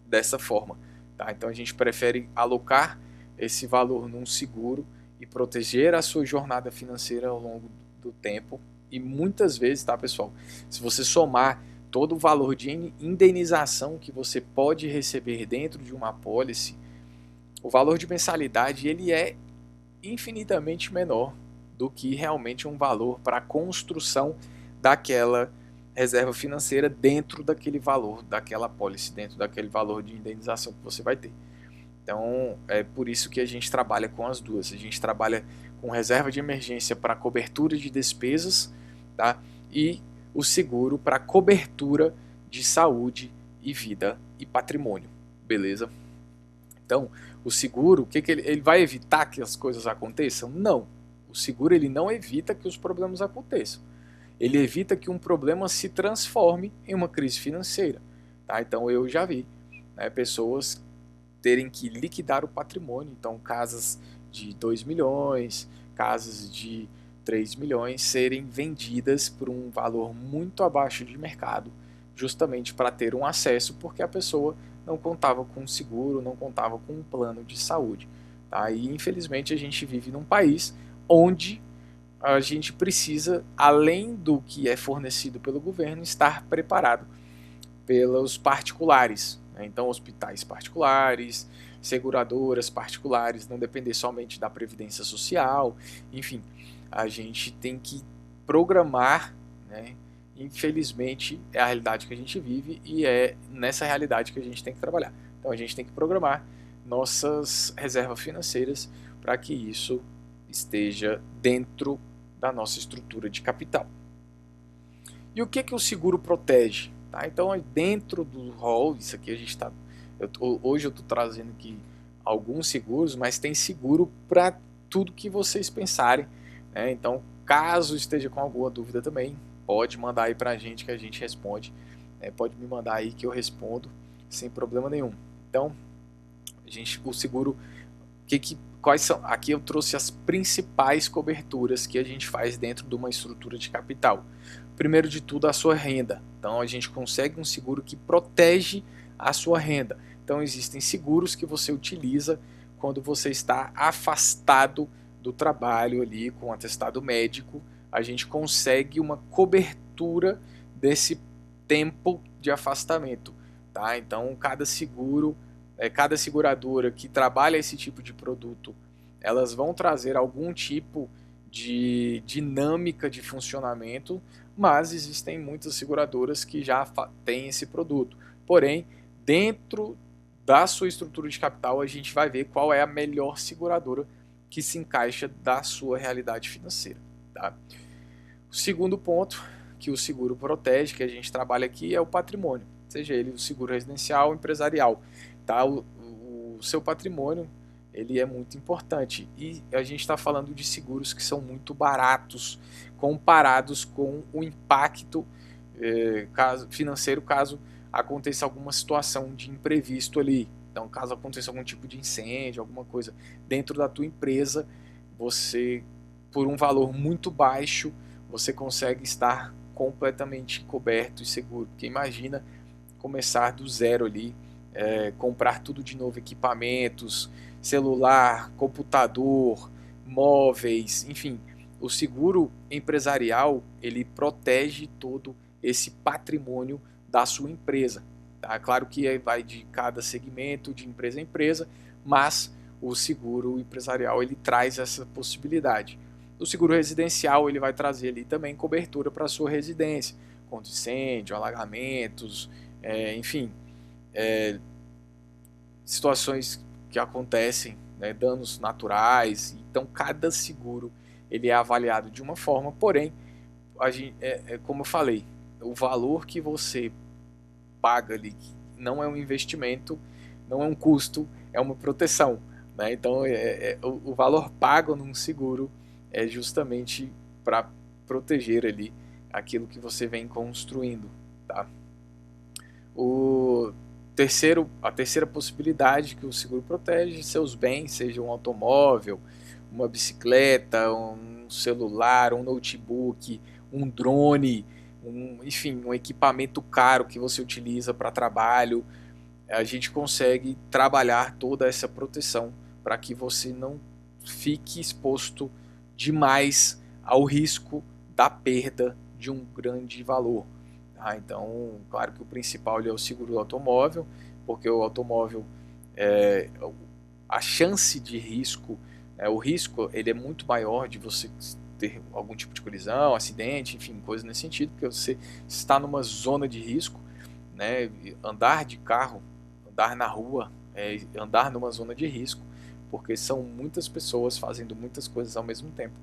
dessa forma. Tá? Então, a gente prefere alocar esse valor num seguro e proteger a sua jornada financeira ao longo do tempo. E muitas vezes, tá, pessoal, se você somar todo o valor de indenização que você pode receber dentro de uma apólice, o valor de mensalidade ele é infinitamente menor do que realmente um valor para a construção daquela reserva financeira dentro daquele valor, daquela apólice, dentro daquele valor de indenização que você vai ter. Então, é por isso que a gente trabalha com as duas. A gente trabalha com reserva de emergência para cobertura de despesas, tá? E o seguro para cobertura de saúde e vida e patrimônio, beleza? Então, o seguro, ele vai evitar que as coisas aconteçam? Não. O seguro ele não evita que os problemas aconteçam. Ele evita que um problema se transforme em uma crise financeira. Tá? Então, eu já vi pessoas terem que liquidar o patrimônio. Então, casas de 2 milhões, casas de 3 milhões serem vendidas por um valor muito abaixo de mercado, justamente para ter um acesso, porque a pessoa não contava com um seguro, não contava com um plano de saúde. Tá? E infelizmente a gente vive num país onde a gente precisa, além do que é fornecido pelo governo, estar preparado pelos particulares. Né? Então, hospitais particulares, seguradoras particulares, não depender somente da previdência social, enfim, a gente tem que programar, né? Infelizmente é a realidade que a gente vive e é nessa realidade que a gente tem que trabalhar. Então a gente tem que programar nossas reservas financeiras para que isso esteja dentro da nossa estrutura de capital. E o que o seguro protege? Tá? Então, dentro do rol, isso aqui a gente está... Hoje eu estou trazendo aqui alguns seguros, mas tem seguro para tudo que vocês pensarem. Né? Então, caso esteja com alguma dúvida também, pode mandar aí para a gente que a gente responde. Né? Pode me mandar aí que eu respondo sem problema nenhum. Então, o seguro... Quais são? Aqui eu trouxe as principais coberturas que a gente faz dentro de uma estrutura de capital. Primeiro de tudo, a sua renda. Então a gente consegue um seguro que protege a sua renda. Então existem seguros que você utiliza quando você está afastado do trabalho ali com atestado médico. A gente consegue uma cobertura desse tempo de afastamento. Tá? Então cada seguro... Cada seguradora que trabalha esse tipo de produto, elas vão trazer algum tipo de dinâmica de funcionamento, mas existem muitas seguradoras que já têm esse produto. Porém, dentro da sua estrutura de capital, a gente vai ver qual é a melhor seguradora que se encaixa da sua realidade financeira. Tá? O segundo ponto que o seguro protege, que a gente trabalha aqui, é o patrimônio, seja ele o seguro residencial ou empresarial. Tá? O seu patrimônio ele é muito importante e a gente está falando de seguros que são muito baratos comparados com o impacto financeiro caso aconteça alguma situação de imprevisto ali. Então, caso aconteça algum tipo de incêndio, alguma coisa dentro da tua empresa, você, por um valor muito baixo, você consegue estar completamente coberto e seguro. Porque imagina começar do zero ali, comprar tudo de novo, equipamentos, celular, computador, móveis, enfim. O seguro empresarial, ele protege todo esse patrimônio da sua empresa. Tá? Claro que vai de cada segmento, de empresa a empresa, mas o seguro empresarial ele traz essa possibilidade. O seguro residencial ele vai trazer ali também cobertura para a sua residência, contra incêndio, alagamentos, enfim, situações que acontecem, né, danos naturais. Então cada seguro ele é avaliado de uma forma, porém, como eu falei, o valor que você paga ali não é um investimento, não é um custo, é uma proteção. Né? Então o valor pago num seguro é justamente para proteger ali aquilo que você vem construindo. Tá? A terceira possibilidade que o seguro protege seus bens, seja um automóvel, uma bicicleta, um celular, um notebook, um drone, enfim, um equipamento caro que você utiliza para trabalho. A gente consegue trabalhar toda essa proteção para que você não fique exposto demais ao risco da perda de um grande valor. Então, claro que o principal é o seguro do automóvel, porque o automóvel, a chance de risco, o risco ele é muito maior de você ter algum tipo de colisão, acidente, enfim, coisa nesse sentido, porque você está numa zona de risco, né? Andar de carro, andar na rua, andar numa zona de risco, porque são muitas pessoas fazendo muitas coisas ao mesmo tempo.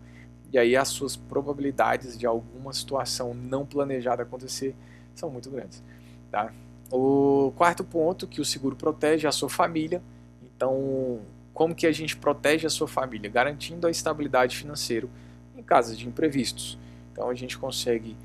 E aí as suas probabilidades de alguma situação não planejada acontecer são muito grandes. Tá? O quarto ponto que o seguro protege é a sua família. Então, como que a gente protege a sua família? Garantindo a estabilidade financeira em caso de imprevistos. Então a gente consegue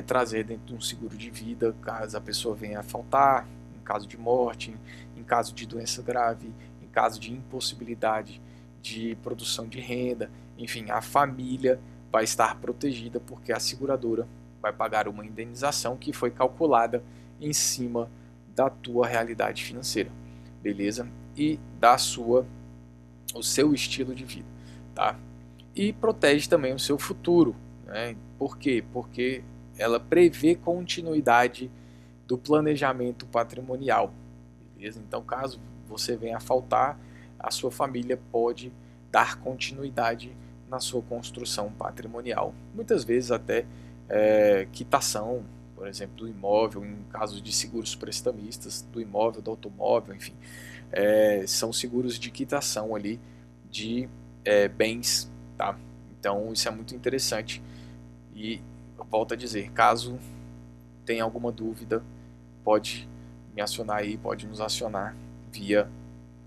trazer dentro de um seguro de vida, caso a pessoa venha a faltar, em caso de morte, em caso de doença grave, em caso de impossibilidade de produção de renda. Enfim, a família vai estar protegida porque a seguradora vai pagar uma indenização que foi calculada em cima da tua realidade financeira, beleza? E o seu estilo de vida, tá? E protege também o seu futuro, né? Por quê? Porque ela prevê continuidade do planejamento patrimonial, beleza? Então, caso você venha a faltar, a sua família pode dar continuidade na sua construção patrimonial. Muitas vezes até quitação, por exemplo, do imóvel, em casos de seguros prestamistas, do imóvel, do automóvel, enfim. São seguros de quitação ali de bens, tá? Então isso é muito interessante e volto a dizer, caso tenha alguma dúvida, pode me acionar aí, pode nos acionar via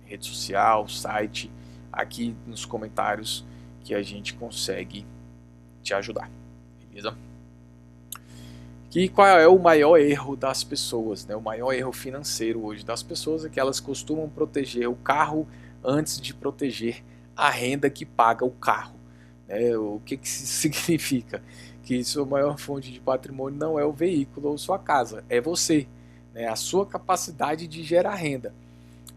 rede social, site, aqui nos comentários que a gente consegue te ajudar, beleza? E qual é o maior erro das pessoas, né? O maior erro financeiro hoje das pessoas é que elas costumam proteger o carro antes de proteger a renda que paga o carro. O que isso significa? Que sua maior fonte de patrimônio não é o veículo ou sua casa, é você, né? A sua capacidade de gerar renda.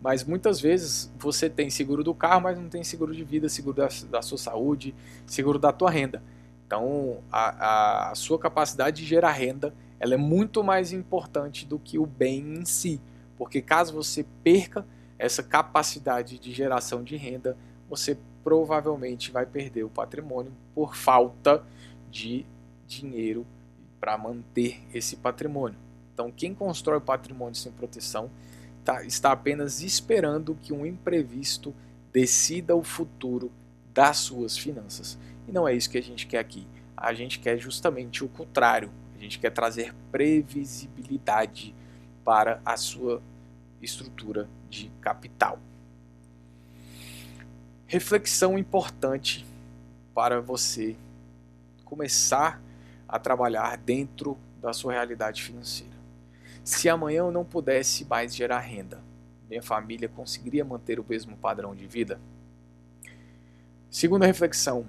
Mas muitas vezes você tem seguro do carro, mas não tem seguro de vida, seguro da sua saúde, seguro da tua renda. Então a sua capacidade de gerar renda, ela é muito mais importante do que o bem em si. Porque caso você perca essa capacidade de geração de renda, você provavelmente vai perder o patrimônio por falta de dinheiro para manter esse patrimônio. Então quem constrói o patrimônio sem proteção está apenas esperando que um imprevisto decida o futuro das suas finanças. E não é isso que a gente quer aqui. A gente quer justamente o contrário. A gente quer trazer previsibilidade para a sua estrutura de capital. Reflexão importante para você começar a trabalhar dentro da sua realidade financeira. Se amanhã eu não pudesse mais gerar renda, minha família conseguiria manter o mesmo padrão de vida? Segunda reflexão,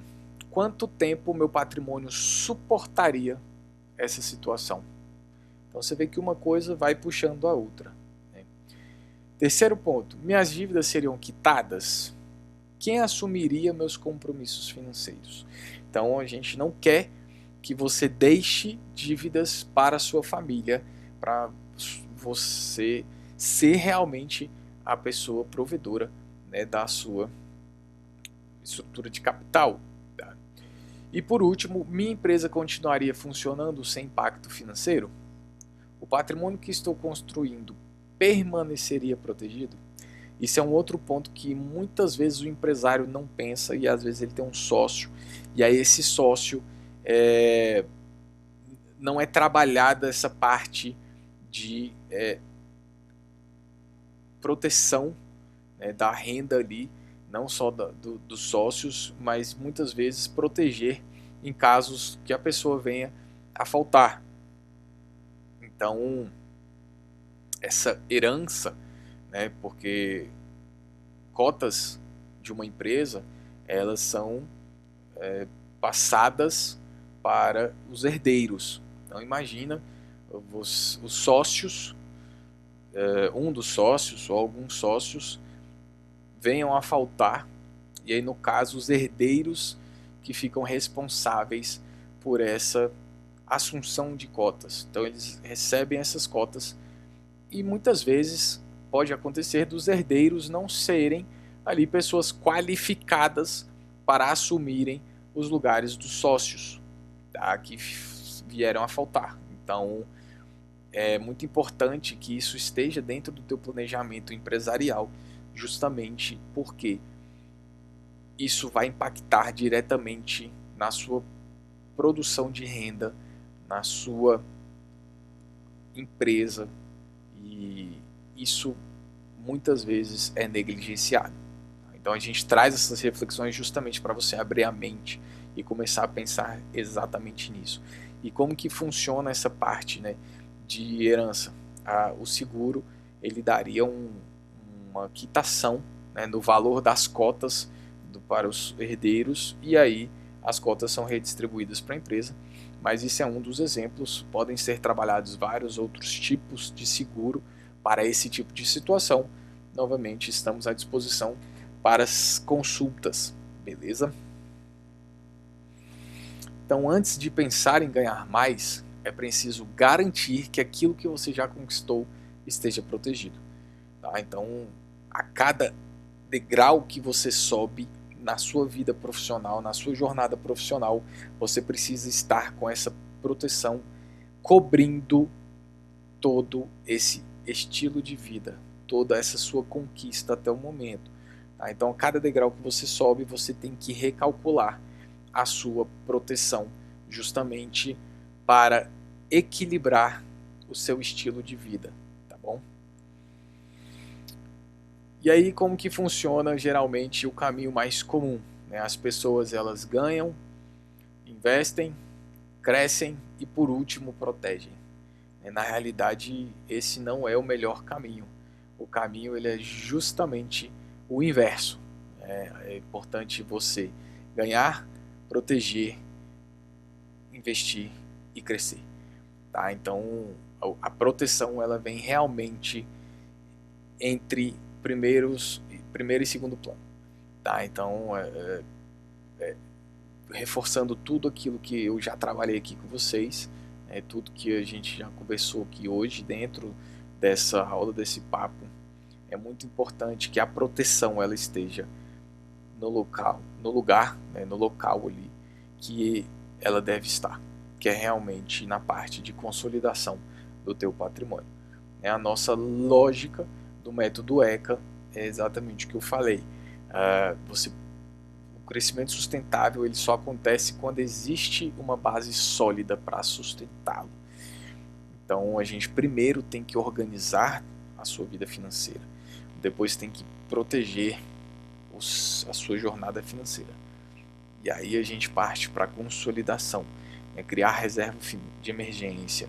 quanto tempo o meu patrimônio suportaria essa situação? Então você vê que uma coisa vai puxando a outra, né? Terceiro ponto, minhas dívidas seriam quitadas? Quem assumiria meus compromissos financeiros? Então a gente não quer que você deixe dívidas para a sua família, para você ser realmente a pessoa provedora, né, da sua estrutura de capital. Tá? E por último, minha empresa continuaria funcionando sem impacto financeiro? O patrimônio que estou construindo permaneceria protegido? Isso é um outro ponto que muitas vezes o empresário não pensa e às vezes ele tem um sócio e aí esse sócio não é trabalhada essa parte de proteção, né, da renda ali, não só dos sócios, mas muitas vezes proteger em casos que a pessoa venha a faltar. Então, essa herança, né, porque cotas de uma empresa, elas são passadas para os herdeiros. Então imagina os sócios, um dos sócios ou alguns sócios venham a faltar, e aí no caso os herdeiros que ficam responsáveis por essa assunção de cotas. Então eles recebem essas cotas e muitas vezes pode acontecer dos herdeiros não serem ali pessoas qualificadas para assumirem os lugares dos sócios, tá, que vieram a faltar. Então é muito importante que isso esteja dentro do teu planejamento empresarial, justamente porque isso vai impactar diretamente na sua produção de renda, na sua empresa, e isso muitas vezes é negligenciado. Então a gente traz essas reflexões justamente para você abrir a mente e começar a pensar exatamente nisso. E como que funciona essa parte, né, de herança? O seguro ele daria uma quitação, né, no valor das cotas para os herdeiros, e aí as cotas são redistribuídas para a empresa. Mas isso é um dos exemplos, podem ser trabalhados vários outros tipos de seguro para esse tipo de situação. Novamente, estamos à disposição para as consultas, beleza? Então, antes de pensar em ganhar mais, é preciso garantir que aquilo que você já conquistou esteja protegido. Tá? Então, A cada degrau que você sobe na sua vida profissional, na sua jornada profissional, você precisa estar com essa proteção cobrindo todo esse estilo de vida, toda essa sua conquista até o momento. Tá? Então, a cada degrau que você sobe, você tem que recalcular a sua proteção, justamente para equilibrar o seu estilo de vida, tá bom? E aí, como que funciona geralmente o caminho mais comum? Né? As pessoas elas ganham, investem, crescem e por último protegem. Na realidade, esse não é o melhor caminho. O caminho ele é justamente o inverso. É importante você ganhar, proteger, investir e crescer. Tá? Então, a proteção ela vem realmente entre primeiro e segundo plano. Tá? Então, reforçando tudo aquilo que eu já trabalhei aqui com vocês, tudo que a gente já conversou aqui hoje dentro dessa aula, desse papo, é muito importante que a proteção ela esteja no lugar ali que ela deve estar, que é realmente na parte de consolidação do teu patrimônio. A nossa lógica do método ECA é exatamente o que eu falei. O crescimento sustentável ele só acontece quando existe uma base sólida para sustentá-lo. Então a gente primeiro tem que organizar a sua vida financeira, depois tem que proteger a sua jornada financeira. E aí a gente parte para a consolidação, criar reserva de emergência,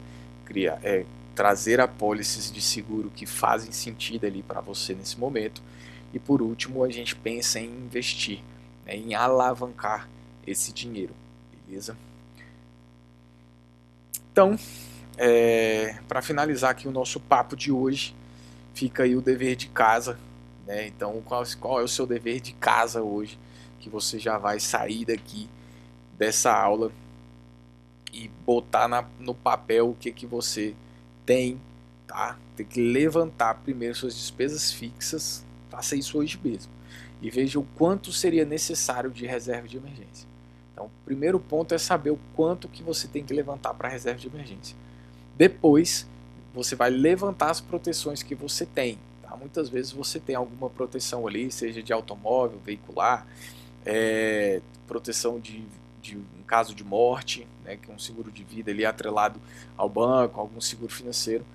trazer apólices de seguro que fazem sentido ali para você nesse momento. E por último a gente pensa em investir, em alavancar esse dinheiro, beleza? Então, para finalizar aqui o nosso papo de hoje, fica aí o dever de casa, né? Então, qual é o seu dever de casa hoje, que você já vai sair daqui dessa aula e botar no papel o que você tem, tá? Tem que levantar primeiro suas despesas fixas, faça isso hoje mesmo, e veja o quanto seria necessário de reserva de emergência. Então, o primeiro ponto é saber o quanto que você tem que levantar para reserva de emergência. Depois, você vai levantar as proteções que você tem. Tá? Muitas vezes você tem alguma proteção ali, seja de automóvel, veicular, proteção em caso de morte, que é um seguro de vida ali atrelado ao banco, algum seguro financeiro.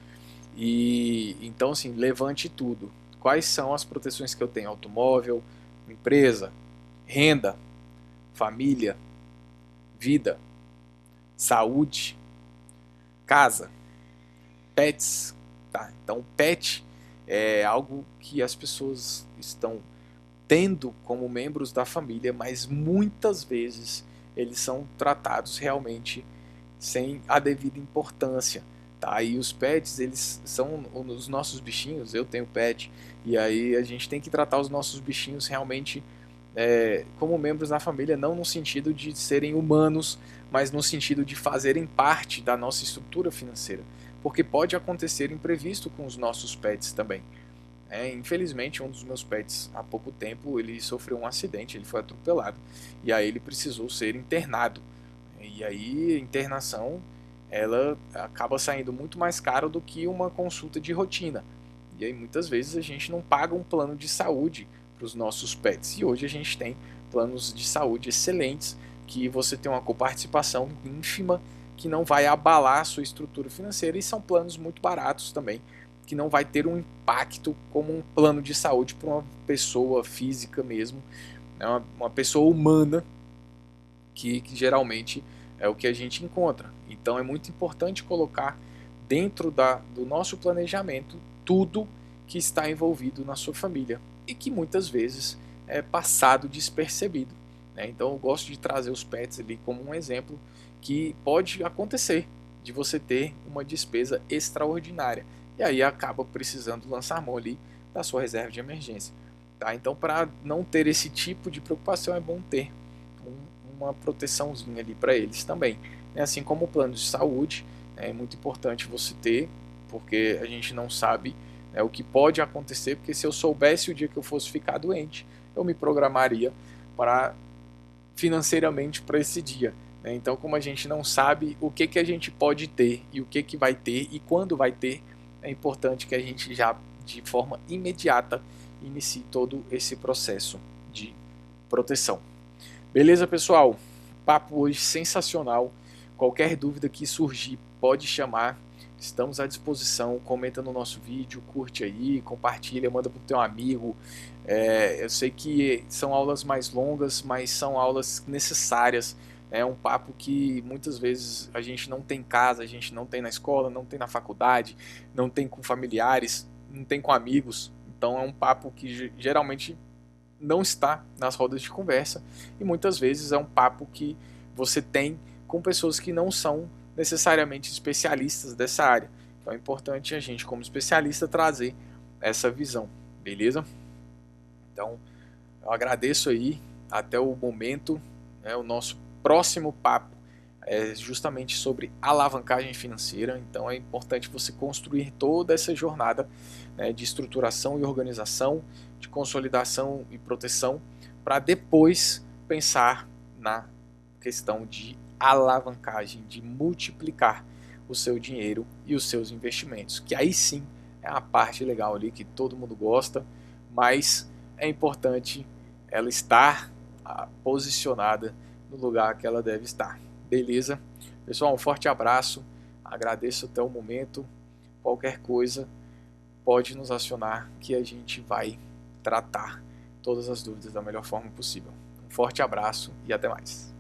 E então, assim, levante tudo. Quais são as proteções que eu tenho? Automóvel, empresa, renda, família, vida, saúde, casa, pets. Tá? Então, pet é algo que as pessoas estão tendo como membros da família, mas muitas vezes eles são tratados realmente sem a devida importância. Tá? E os pets, eles são os nossos bichinhos, eu tenho pet, e aí a gente tem que tratar os nossos bichinhos realmente como membros da família, não no sentido de serem humanos, mas no sentido de fazerem parte da nossa estrutura financeira, porque pode acontecer imprevisto com os nossos pets também. Infelizmente, um dos meus pets, há pouco tempo, ele sofreu um acidente, ele foi atropelado, e aí ele precisou ser internado. E aí, a internação, ela acaba saindo muito mais caro do que uma consulta de rotina. E aí, muitas vezes, a gente não paga um plano de saúde para os nossos pets. E hoje a gente tem planos de saúde excelentes, que você tem uma coparticipação ínfima, que não vai abalar a sua estrutura financeira, e são planos muito baratos também, que não vai ter um impacto como um plano de saúde para uma pessoa física mesmo, uma pessoa humana, que geralmente é o que a gente encontra. Então é muito importante colocar dentro do nosso planejamento tudo que está envolvido na sua família e que muitas vezes é passado despercebido. Então eu gosto de trazer os pets ali como um exemplo que pode acontecer de você ter uma despesa extraordinária e aí acaba precisando lançar mão ali da sua reserva de emergência. Tá? Então, para não ter esse tipo de preocupação, é bom ter uma proteçãozinha ali para eles também. Assim como o plano de saúde, é muito importante você ter, porque a gente não sabe o que pode acontecer, porque se eu soubesse o dia que eu fosse ficar doente, eu me programaria para financeiramente para esse dia. Né? Então, como a gente não sabe o que a gente pode ter e o que vai ter e quando vai ter, é importante que a gente já, de forma imediata, inicie todo esse processo de proteção. Beleza, pessoal? Papo hoje sensacional. Qualquer dúvida que surgir, pode chamar. Estamos à disposição. Comenta no nosso vídeo, curte aí, compartilha, manda para o teu amigo. Eu sei que são aulas mais longas, mas são aulas necessárias. É um papo que muitas vezes a gente não tem em casa, a gente não tem na escola, não tem na faculdade, não tem com familiares, não tem com amigos. Então é um papo que geralmente não está nas rodas de conversa e muitas vezes é um papo que você tem com pessoas que não são necessariamente especialistas dessa área. Então é importante a gente, como especialista, trazer essa visão, beleza? Então eu agradeço aí, até o momento, né, o nosso próximo papo é justamente sobre alavancagem financeira. Então é importante você construir toda essa jornada, né, de estruturação e organização, de consolidação e proteção, para depois pensar na questão de alavancagem, de multiplicar o seu dinheiro e os seus investimentos, que aí sim é a parte legal ali que todo mundo gosta, mas é importante ela estar posicionada no lugar que ela deve estar. Beleza? Pessoal, um forte abraço, agradeço até o momento. Qualquer coisa pode nos acionar que a gente vai tratar todas as dúvidas da melhor forma possível. Um forte abraço e até mais.